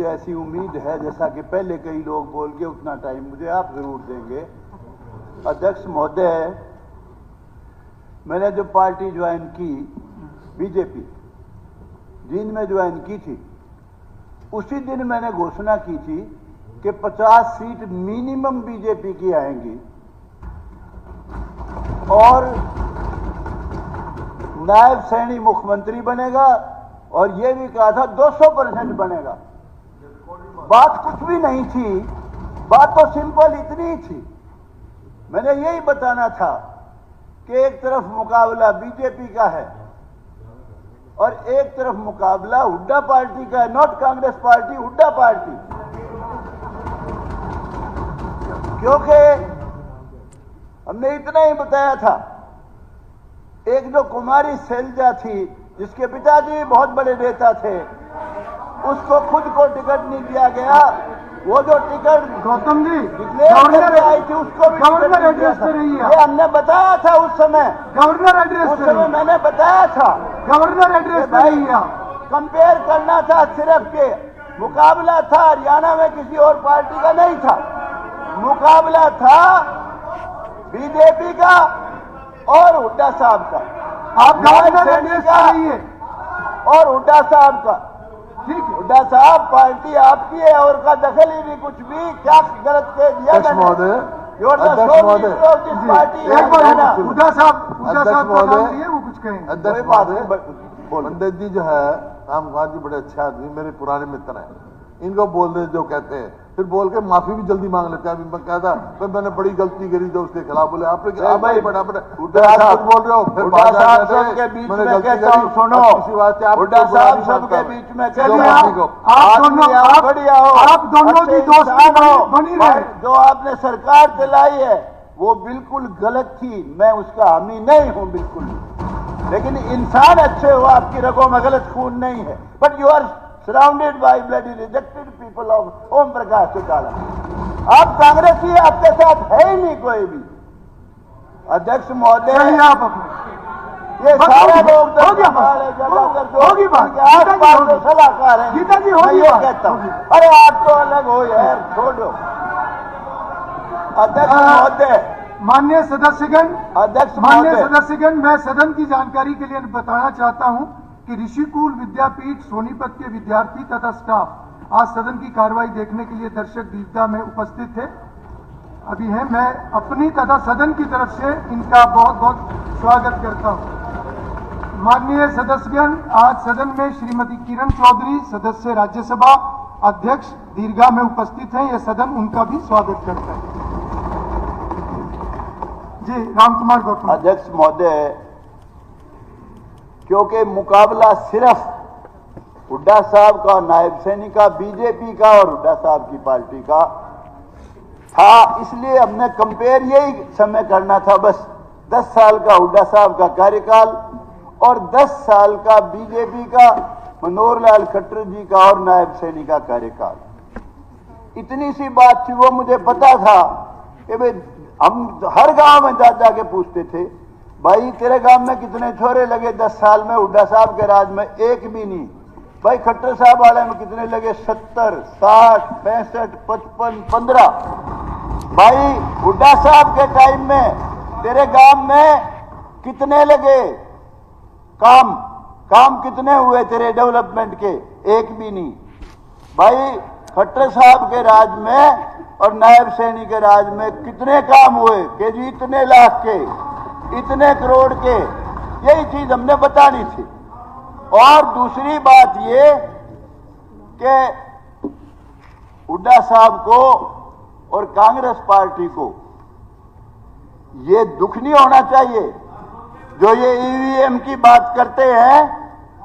मुझे ऐसी उम्मीद है जैसा कि पहले कई लोग बोल के उतना टाइम मुझे आप जरूर देंगे। अध्यक्ष महोदय, मैंने जो पार्टी ज्वाइन की बीजेपी जिन में ज्वाइन की थी, उसी दिन मैंने घोषणा की थी कि 50 सीट मिनिमम बीजेपी की आएंगी और नायब सैनी मुख्यमंत्री बनेगा, और यह भी कहा था 200% बनेगा। बात कुछ भी नहीं थी, बात तो सिंपल इतनी ही थी। मैंने यही बताना था कि एक तरफ मुकाबला बीजेपी का है और एक तरफ मुकाबला हुड्डा पार्टी का है, not Congress party, Hooda party. क्योंकि हमने इतना ही बताया था, एक जो कुमारी शैलजा थी जिसके पिताजी बहुत बड़े नेता थे, उसको खुद को टिकट नहीं दिया गया। वो जो टिकट गौतम जी डिक्लेयर आई थी उसको भी गवर्नर एड्रेस पे रही है। ये हमने बताया था उस समय, गवर्नर एड्रेस उस समय मैंने बताया था गवर्नर एड्रेस पे रही है। कंपेयर करना था सिर्फ के मुकाबला था हरियाणा में, किसी और पार्टी का नहीं था। मुकाबला था बीजेपी का और हुड्डा साहब का। आप गवर्नर एड्रेस पे रही है और हुड्डा साहब का। ठीक है, हुड्डा साहब पार्टी आपकी है और का दखल ही नहीं कुछ भी। क्या गलत कह दिया अध्यक्ष महोदय, पार्टी एक बार हुड्डा साहब का नाम लिए वो कुछ कहें। अध्यक्ष महोदय, पंडित जी जो है रामकांत जी बड़े अच्छे आदमी, मेरे पुराने मित्र हैं। इनको बोल दे जो कहते हैं, फिर बोल के माफी भी जल्दी मांग लेते हैं। अभी मैं कहता तो मैंने बड़ी गलती करी जो उसके खिलाफ बोले आपने बोल रहे हो, फिर सबके बीच में कहता हूं, सुनो, हुड्डा साहब सबके बीच में आप दोनों की दोस्ती बनी रहे। जो आपने सरकार चलाई है वो बिल्कुल गलत थी, मैं उसका हामी नहीं हूं बिल्कुल, लेकिन इंसान अच्छे हो, आपकी रगों में गलत खून नहीं है। But you are surrounded by bloody rejected people of Om Prakash Chautala. आप कांग्रेसी, आपके साथ है ही नहीं कोई भी। अध्यक्ष महोदय, आप ये सारे लोग होगी बात, सलाहकार हैं, गीता जी मैं ये कहता हूँ। अरे आप तो अलग हो यार, छोड़ो। अध्यक्ष महोदय, माननीय सदस्यगण, माननीय सदस्यगण, मैं सदन की जानकारी के लिए बताना चाहता हूं कि ऋषिकुल विद्यापीठ सोनीपत के विद्यार्थी तथा स्टाफ आज सदन की कार्रवाई देखने के लिए दर्शक दीर्घा में उपस्थित थे, अभी है। मैं अपनी तथा सदन की तरफ से इनका बहुत बहुत स्वागत करता हूं। माननीय सदस्यगण, आज सदन में श्रीमती किरण चौधरी, सदस्य राज्यसभा अध्यक्ष, दीर्घा में उपस्थित हैं। यह सदन उनका भी स्वागत करता है। जी, रामकुमार गौतम। अध्यक्ष महोदय, क्योंकि मुकाबला सिर्फ हुड्डा साहब का, नायब सैनी का, बीजेपी का और हुड्डा साहब की पार्टी का था, इसलिए हमने कंपेयर यही समय करना था बस। 10 साल का हुड्डा साहब का कार्यकाल और 10 साल का बीजेपी का, मनोहर लाल खट्टर जी का और नायब सैनी का कार्यकाल। इतनी सी बात थी। वो मुझे पता था कि भाई हम हर गांव में जा जाके पूछते थे, भाई तेरे गांव में कितने छोरे लगे 10 साल में हुड्डा साहब के राज में? एक भी नहीं। भाई खट्टर साहब वाले में कितने लगे? 70, 60, 65, 55, 15। भाई हुड्डा साहब के टाइम में तेरे गांव में कितने लगे? काम कितने हुए तेरे डेवलपमेंट के? एक भी नहीं। भाई खट्टर साहब के राज में और नायब सैनी के राज में कितने काम हुए कि जी इतने लाख के, इतने करोड़ के? यही चीज हमने बतानी थी। और दूसरी बात ये कि हुड्डा साहब को और कांग्रेस पार्टी को ये दुख नहीं होना चाहिए जो ये ईवीएम की बात करते हैं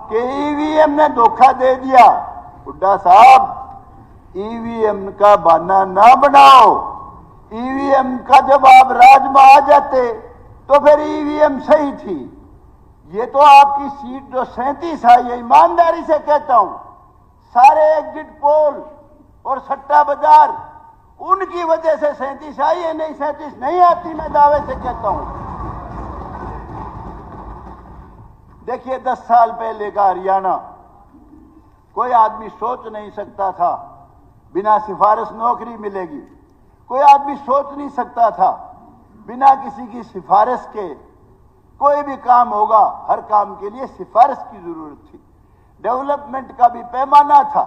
कि ईवीएम ने धोखा दे दिया। हुड्डा साहब, ईवीएम का बहाना ना बनाओ। ईवीएम का जब आप राज में आ जाते तो फिर ईवीएम सही थी। ये तो आपकी सीट जो 37 आई है, ईमानदारी से कहता हूं, सारे एग्जिट पोल और सट्टा बाजार उनकी वजह से 37 आई है, नहीं 37 नहीं आती, मैं दावे से कहता हूं। देखिए 10 साल पहले का हरियाणा कोई आदमी सोच नहीं सकता था बिना सिफारिश नौकरी मिलेगी। कोई आदमी सोच नहीं सकता था बिना किसी की सिफारिश के कोई भी काम होगा। हर काम के लिए सिफारिश की जरूरत थी। डेवलपमेंट का भी पैमाना था।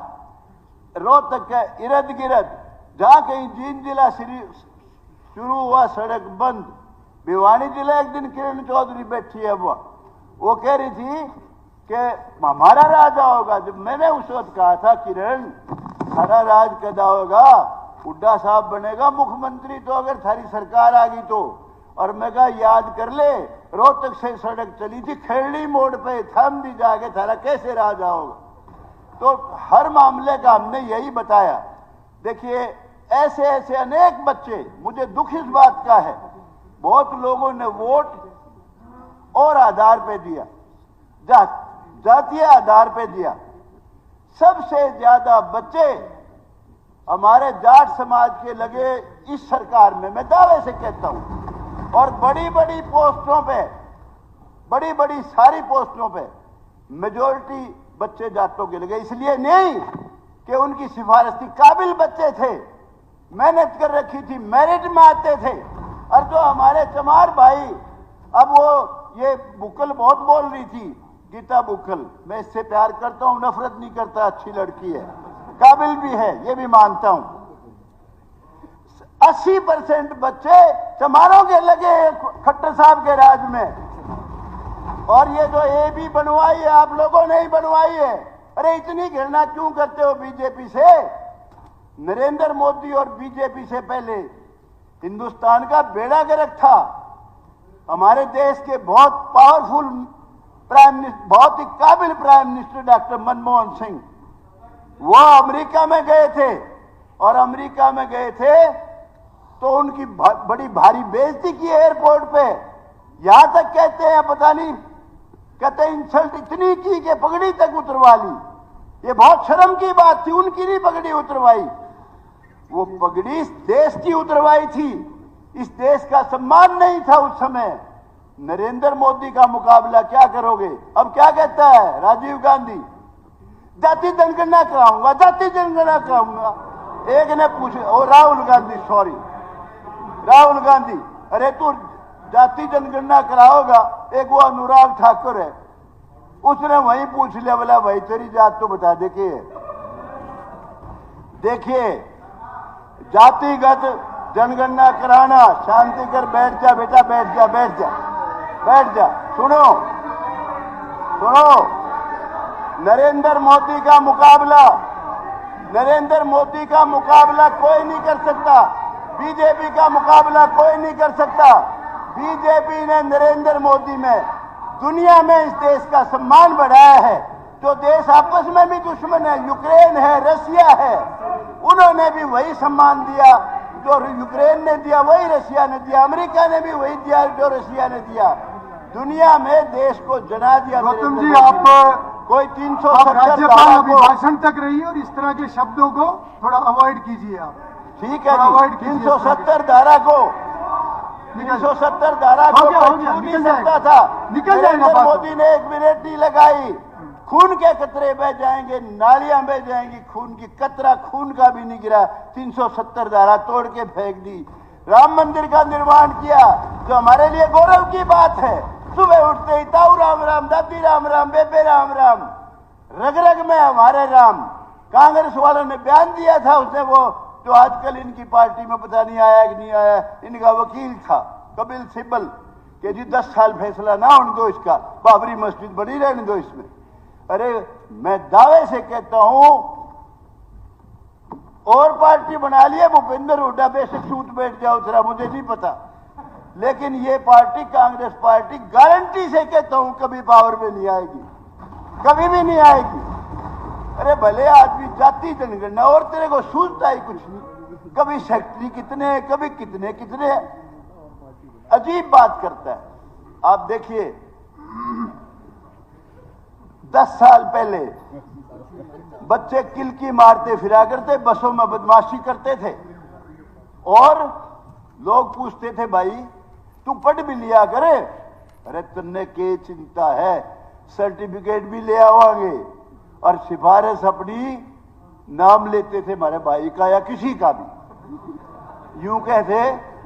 रोहतक के इर्द गिर्द जहां कहीं जींद जिला शुरू हुआ सड़क बंद। भिवानी जिला एक दिन किरण चौधरी बैठी है, वो कह रही थी कि हमारा राज होगा। जब मैंने उस वक्त कहा था किरण हमारा राज कदा होगा, हुड्डा साहब बनेगा मुख्यमंत्री तो अगर थारी सरकार आ गई तो। और मैं कहा याद कर ले रोहतक से सड़क चली थी खेड़ी मोड़ पे, थम दी जाके थारा कैसे राज होगा। तो हर मामले का हमने यही बताया। देखिए ऐसे ऐसे अनेक बच्चे, मुझे दुख इस बात का है बहुत लोगों ने वोट और आधार पे दिया, जातीय आधार पे दिया। सबसे ज्यादा बच्चे हमारे जाट समाज के लगे इस सरकार में, मैं दावे से कहता हूं। और बड़ी बड़ी पोस्टों पे, बड़ी बड़ी सारी पोस्टों पे मेजोरिटी बच्चे जाटों के लगे। इसलिए नहीं कि उनकी सिफारिश थी, काबिल बच्चे थे, मेहनत कर रखी थी, मेरिट में आते थे। और जो हमारे चमार भाई, अब वो ये बुक्कल बहुत बोल रही थी, गीता बुक्कल, मैं इससे प्यार करता हूं, नफरत नहीं करता, अच्छी लड़की है, काबिल भी है, ये भी मानता हूं। 80% बच्चे चमारों के लगे खट्टर साहब के राज में। और ये जो AB बनवाई है आप लोगों ने ही बनवाई है। अरे इतनी घृणा क्यों करते हो बीजेपी से? नरेंद्र मोदी और बीजेपी से पहले हिंदुस्तान का बेड़ा गर्क था। हमारे देश के बहुत पावरफुल प्राइम मिनिस्टर, बहुत ही काबिल prime minister doctor Manmohan Singh, वो अमेरिका में गए थे। और अमेरिका में गए थे तो उनकी बड़ी भारी बेइज्जती की एयरपोर्ट पे। यहां तक कहते हैं, पता नहीं, कहते इंसल्ट इतनी की कि पगड़ी तक उतरवा ली। ये बहुत शर्म की बात थी, उनकी नहीं पगड़ी उतरवाई, वो पगड़ी इस देश की उतरवाई थी। इस देश का सम्मान नहीं था उस समय। नरेंद्र मोदी का मुकाबला क्या करोगे? अब क्या कहता है राजीव गांधी? जाति जनगणना कराऊंगा, जाति जनगणना कराऊंगा। एक ने पूछा, ओ राहुल गांधी, सॉरी राहुल गांधी, अरे तू जाति जनगणना कराओगा? एक वो अनुराग ठाकुर है, उसने वही पूछ लिया, बोला भाई तेरी जात तो बता दे के। देखिए जातिगत जनगणना कराना, शांति कर, बैठ जा बेटा, बैठ जा, बैठ जा, बैठ जा। सुनो सुनो, नरेंद्र मोदी का मुकाबला, नरेंद्र मोदी का मुकाबला कोई नहीं कर सकता। बीजेपी का मुकाबला कोई नहीं कर सकता। बीजेपी ने नरेंद्र मोदी में दुनिया में इस देश का सम्मान बढ़ाया है। जो देश आपस में भी दुश्मन है, यूक्रेन है, रशिया है, उन्होंने भी वही सम्मान दिया जो यूक्रेन ने दिया, वही रशिया ने दिया। अमेरिका ने भी वही दिया जो रशिया ने दिया। दुनिया में देश को जना दिया। गौतम जी, आप कोई 370 राज्यपाल अभी भाषण तक रही और इस तरह के शब्दों को थोड़ा अवॉइड कीजिए आप। ठीक है जी, 370 धारा को, 370 धारा को छू नहीं सकता था। नरेंद्र मोदी ने 1 मिनट नहीं लगाई, खून के कतरे बह जाएंगे, नालियां बह जाएंगी, खून की कतरा खून का भी नहीं गिरा। 370 धारा तोड़ के फेंक दी। राम मंदिर का निर्माण किया, जो हमारे लिए गौरव की बात है। सुबह उठते ही ताऊ राम राम, दादी राम राम, बेबे राम राम, रग रग में हमारे राम। कांग्रेस वालों ने बयान दिया था, उसने वो जो आजकल इनकी पार्टी में पता नहीं आया कि नहीं आया, इनका वकील था कपिल सिब्बल, कि जी 10 साल फैसला ना होने दो इसका, बाबरी मस्जिद बनी रहने दो इसमें। अरे मैं दावे से कहता हूं, और पार्टी बना लिए भूपेंद्र हुड्डा, बेशक सूत बैठ जाओ जरा, मुझे नहीं पता, लेकिन ये पार्टी, कांग्रेस पार्टी, गारंटी से कहता हूं कभी पावर में नहीं आएगी, कभी भी नहीं आएगी। अरे भले आदमी जाति जनगणना, और तेरे को सूझता ही कुछ नहीं। कभी सेक्रेटरी कितने, कभी कितने कितने, अजीब बात करता है। आप देखिए 10 साल पहले बच्चे किलकी मारते फिरा करते, बसों में बदमाशी करते थे, और लोग पूछते थे भाई तू पढ़ भी लिया करे। अरे तुमने के चिंता है, सर्टिफिकेट भी ले आवांगे, और सिफारिश अपनी नाम लेते थे हमारे भाई का या किसी का भी, यूं कहते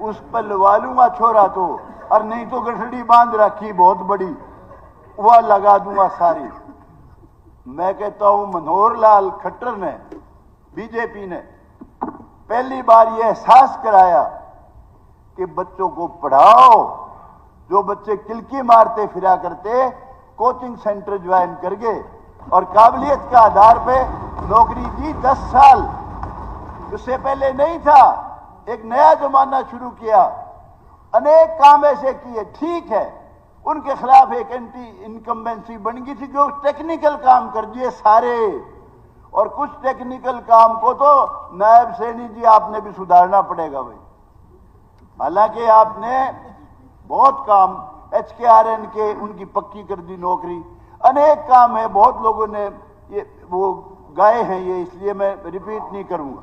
उस पर लगा लूंगा छोरा तो, और नहीं तो गठड़ी बांध रखी बहुत बड़ी, वह लगा दूंगा सारी। मैं कहता हूं मनोहर लाल खट्टर ने, बीजेपी ने पहली बार यह एहसास कराया कि बच्चों को पढ़ाओ। जो बच्चे किलकी मारते फिरा करते, कोचिंग सेंटर ज्वाइन करके और काबिलियत के आधार पे नौकरी दी 10 साल, उससे पहले नहीं था। एक नया जमाना शुरू किया, अनेक काम ऐसे किए। ठीक है, उनके खिलाफ एक एंटी इनकम्बेंसी बन गई थी, जो टेक्निकल काम कर दिए सारे, और कुछ टेक्निकल काम को तो नायब सैनी जी आपने भी सुधारना पड़ेगा भाई। हालांकि आपने बहुत काम HKRN के उनकी पक्की कर दी नौकरी, अनेक काम है, बहुत लोगों ने ये वो गाए हैं, ये इसलिए मैं रिपीट नहीं करूंगा।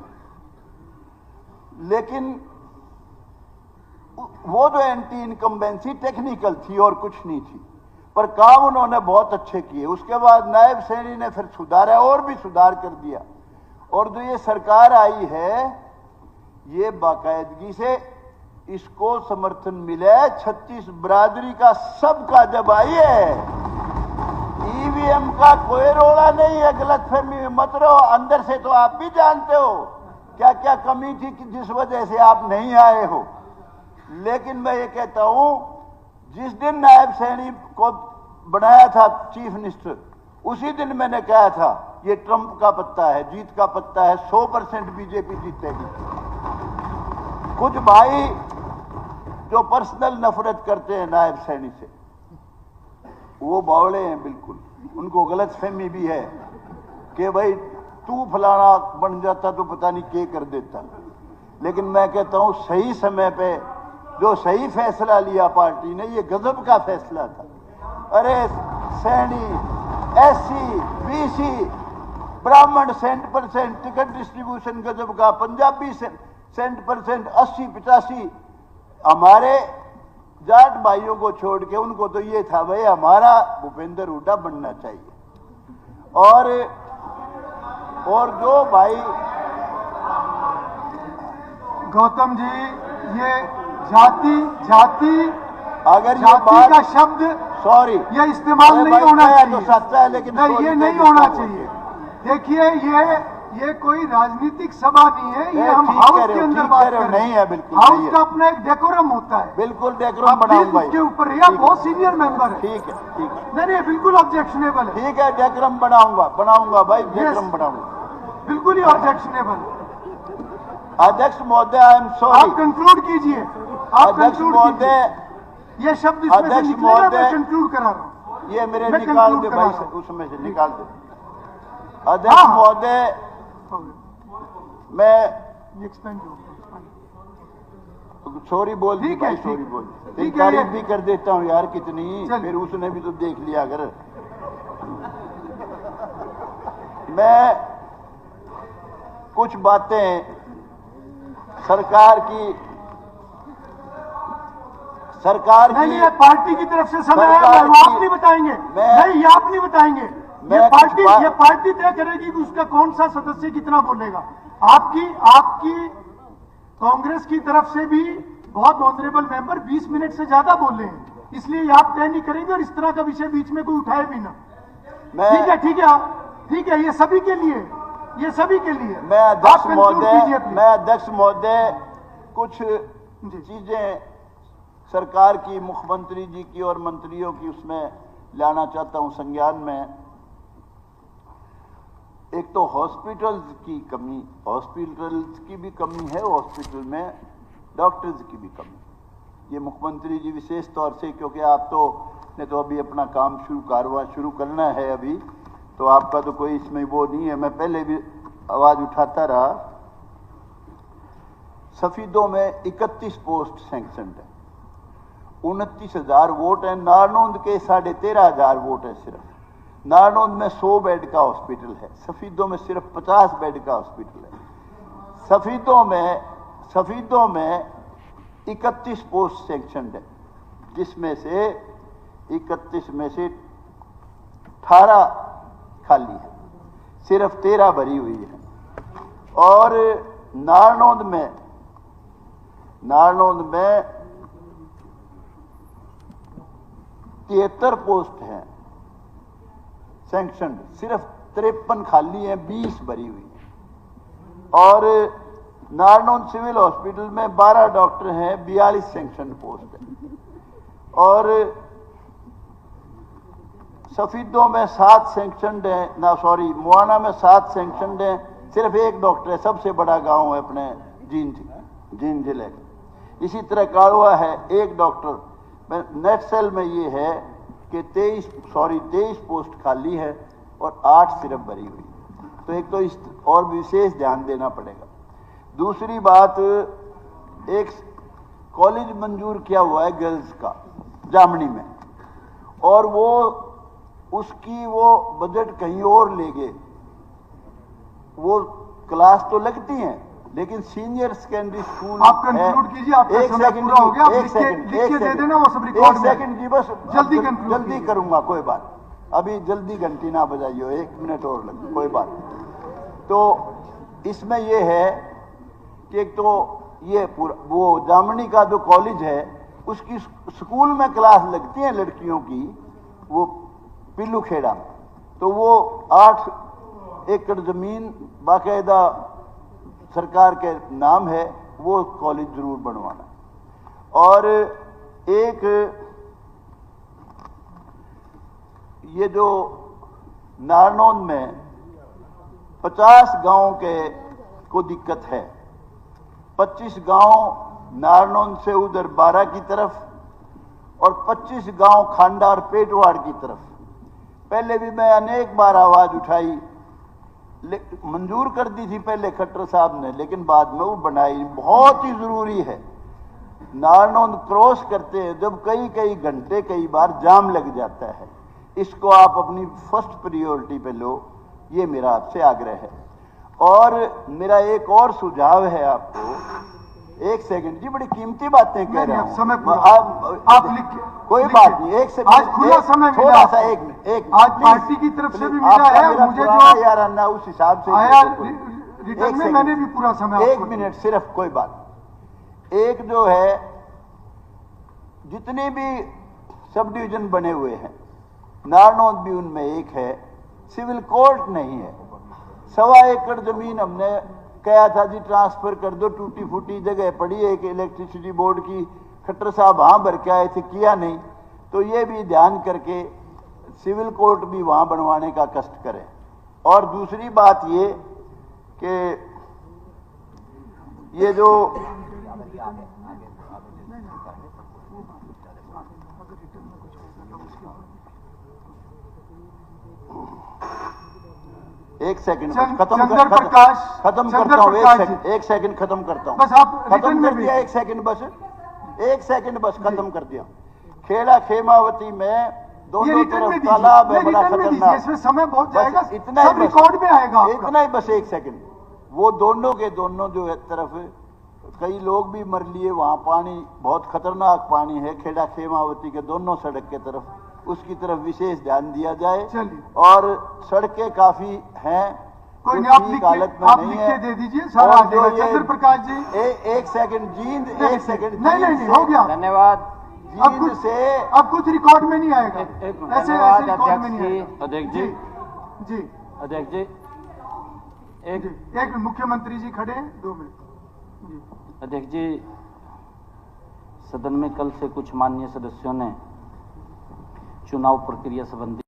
लेकिन वो जो एंटी इनकम्बेंसी टेक्निकल थी और कुछ नहीं थी, पर काम उन्होंने बहुत अच्छे किए। उसके बाद नायब सैनी ने फिर सुधारा और भी सुधार कर दिया, और जो ये सरकार आई है ये बाकायदगी से इसको समर्थन मिला है 36 बरादरी का, सबका जब आई है। EVM का कोई रोड़ा नहीं है, गलतफहमी में मत रहो। अंदर से तो आप भी जानते हो क्या क्या कमी थी कि जिस वजह से आप नहीं आए हो। लेकिन मैं ये कहता हूं, जिस दिन नायब सैनी को बनाया था चीफ मिनिस्टर, उसी दिन मैंने कहा था ये ट्रंप का पत्ता है, जीत का पत्ता है, 100% बीजेपी जीतेगी। कुछ भाई जो पर्सनल नफरत करते हैं नायब सैनी से, वो बावड़े हैं बिल्कुल। उनको गलतफहमी भी है कि भाई तू फलाना बन जाता तो पता नहीं क्या कर देता। लेकिन मैं कहता हूं सही समय पे जो सही फैसला लिया पार्टी ने, ये गजब का फैसला था। अरे सैनी, SC, BC, ब्राह्मण 100% टिकट डिस्ट्रीब्यूशन गजब का, पंजाबी 100% 80-85, हमारे जाट भाइयों को छोड़ के उनको तो ये था भाई हमारा भूपेंद्र हुड्डा बनना चाहिए। और जो भाई गौतम जी, ये जाति अगर ये जाति बात का शब्द सॉरी ये इस्तेमाल नहीं होना चाहिए, तो सच्चा है, लेकिन नहीं, ये नहीं होना चाहिए। देखिए ये कोई राजनीतिक सभा नहीं है, ये हम हाउस के अंदर बात कर रहे हैं। नहीं है, बिल्कुल हाउस का अपना एक डेकोरम होता है, बिल्कुल डेकोरम बनाऊंगा उसके ऊपर। यह बहुत सीनियर मेंबर है। ठीक है नहीं, बिल्कुल ऑब्जेक्शनेबल है। ठीक है, डेकोरम बनाऊंगा भाई, डेकोरम बनाऊंगा, बिल्कुल ही ऑब्जेक्शनेबल। अध्यक्ष महोदय, आई एम सॉरी, आप कंक्लूड कीजिए, आप अध्यक्ष कंक्लूड महोदय, कीजिए। ये शब्द इसमें से निकलेगा, मैं कंक्लूड करा रहा हूं। ये मेरे मैं निकाल conclude दे करा भाई, रहा हूं। उसमें से निकाल दे। अध्यक्ष महोदय, मैं एक्सपेंड सॉरी बोल दी ठीक है, भाई, ठीक सॉरी है। बोल दी। ठीक है, तारीफ ये- भी कर देता हूँ यार कितनी, चलिए। फिर उसने भी तो देख लिया। अगर मैं कुछ बातें सरकार की नहीं, ये पार्टी की तरफ से समय है, सरकार वो आप की- नहीं बताएंगे। मैं- नहीं, ये आप नहीं बताएंगे। मैं ये कुछ पार्टी तय करेगी कि उसका कौन सा सदस्य कितना बोलेगा। आपकी कांग्रेस की तरफ से भी बहुत ऑनरेबल मेंबर 20 मिनट से ज्यादा बोले हैं, इसलिए ये आप तय नहीं करेंगे और इस तरह का विषय बीच में कोई उठाए भी ना। ठीक है, ये सभी के लिए, ये सभी के लिए। मैं आप अध्यक्ष conclude कीजिए, महोदय, please। मैं अध्यक्ष महोदय कुछ चीजें सरकार की, मुख्यमंत्री जी की और मंत्रियों की उसमें लाना चाहता हूं संज्ञान में। एक तो हॉस्पिटल्स की कमी, हॉस्पिटल्स की भी कमी है, हॉस्पिटल में डॉक्टर्स की भी कमी। ये मुख्यमंत्री जी विशेष तौर से, क्योंकि आप तो ने तो अभी अपना काम शुरू करना है अभी, तो आपका तो कोई इसमें वो नहीं है। मैं पहले भी आवाज उठाता रहा। सफीदों में 31 पोस्ट सैंक्शनड है, 29,000 वोट है। नारनौंद के 13,500 वोट है सिर्फ। नारनौंद में 100 बेड का हॉस्पिटल है, सफीदों में सिर्फ 50 बेड का हॉस्पिटल है। सफीदों में 31 पोस्ट सैंक्शनड है, जिसमें से 31 में से 18 खाली है। सिर्फ 13 भरी हुई है। और नारनौंद में 73 पोस्ट हैं सैंक्शन, सिर्फ 53 खाली हैं, 20 भरी हुई है। और नारनौंद सिविल हॉस्पिटल में 12 डॉक्टर हैं, 42 सैंक्शन पोस्ट है। और सफीदों में 7 सैंक्शन हैं, मुआना में 7 सैंक्शन हैं, सिर्फ 1 डॉक्टर है। सबसे बड़ा गांव है अपने जींद जिले का। इसी तरह काड़वा है, 1 डॉक्टर। नेट सेल में ये है कि 23 पोस्ट खाली है और 8 सिर्फ भरी हुई है। तो एक तो इस और विशेष ध्यान देना पड़ेगा। दूसरी बात, एक कॉलेज मंजूर किया हुआ है गर्ल्स का जामनी में, और उसकी बजट कहीं और ले गए। वो क्लास तो लगती हैं, लेकिन सीनियर सेकेंडरी स्कूल आप कंक्लूड कीजिए, आपका समय पूरा हो गया। आप लिख के दे देना, वो सब रिकॉर्ड में। 1 सेकंड जी, बस जल्दी करूंगा, कोई बात। अभी जल्दी घंटी ना बजाइयो, 1 मिनट और लगे, कोई बात। तो इसमें ये है कि एक तो ये वो जामनी का जो कॉलेज है, उसकी स्कूल में क्लास लगती है लड़कियों की, वो पिल्लू खेड़ा में। तो वो 8 एकड़ जमीन बाकायदा सरकार के नाम है, वो कॉलेज जरूर बनवाना। और एक ये जो नारनौंद में 50 गांव को दिक्कत है। 25 गांव नारनौंद से उधर 12 की तरफ, और 25 गांव खांडा और पेटवाड़ की तरफ। पहले भी मैं अनेक बार आवाज उठाई, मंजूर कर दी थी पहले खट्टर साहब ने, लेकिन बाद में वो बनाई। बहुत ही जरूरी है। नारनौंद क्रॉस करते हैं जब कई घंटे कई बार जाम लग जाता है। इसको आप अपनी फर्स्ट प्रायोरिटी पे लो, ये मेरा आपसे आग्रह है। और मेरा एक और सुझाव है आपको। 1 सेकंड जी, बड़ी कीमती बातें कह रहा हूं। समय आप लिखिए, कोई बात नहीं। 1 सेकंड, आज खुला समय मिला, थोड़ा सा 1 मिनट। आज पार्टी की तरफ से भी मिला है, मुझे जो यार अन्ना उस हिसाब से आया रिटर्न में, मैंने भी पूरा समय 1 मिनट सिर्फ, कोई बात। एक जो है, जितने भी सब डिवीजन बने हुए हैं, नारनौंद भी उनमें एक है, सिविल कोर्ट नहीं है। 1.25 एकड़ जमीन हमने कहा था जी ट्रांसफर कर दो, टूटी फूटी जगह पड़ी है एक इलेक्ट्रिसिटी बोर्ड की। खट्टर साहब वहां भर के आए थे, किया नहीं। तो ये भी ध्यान करके सिविल कोर्ट भी वहां बनवाने का कष्ट करें। और दूसरी बात ये कि ये जो एक सेकंड खत्म करता हूँ। 1 सेकंड खत्म करता हूँ, बस आप खत्म कर दिया। 1 सेकंड बस खत्म कर दिया। खेड़ा खेमावती में दोनों तरफ तालाब है, बड़ा खतरनाक। इसमें समय बहुत जाएगा, इतना सब रिकॉर्ड में आएगा। इतना ही बस 1 सेकंड। वो दोनों के दोनों जो है तरफ कई लोग भी मर लिए, वहां पानी बहुत खतरनाक पानी है। खेड़ा खेमावती के दोनों सड़क के तरफ, उसकी तरफ विशेष ध्यान दिया जाए। और सड़कें काफी हैं, कोई नहीं, आप लिख के दे दीजिए, सारा आ जाएगा। चंद्र प्रकाश जी 1 सेकंड जींद, 1 सेकंड। नहीं, हो गया, धन्यवाद। जींद से अब कुछ रिकॉर्ड में नहीं आएगा, ऐसे रिकॉर्ड में नहीं आएगा। अध्यक्ष जी, जी अध्यक्ष जी, एक मुख्यमंत्री जी खड़े हैं, 2 मिनट। अध्यक्ष जी, सदन में कल से कुछ माननीय सदस्यों ने चुनाव प्रक्रिया संबंधी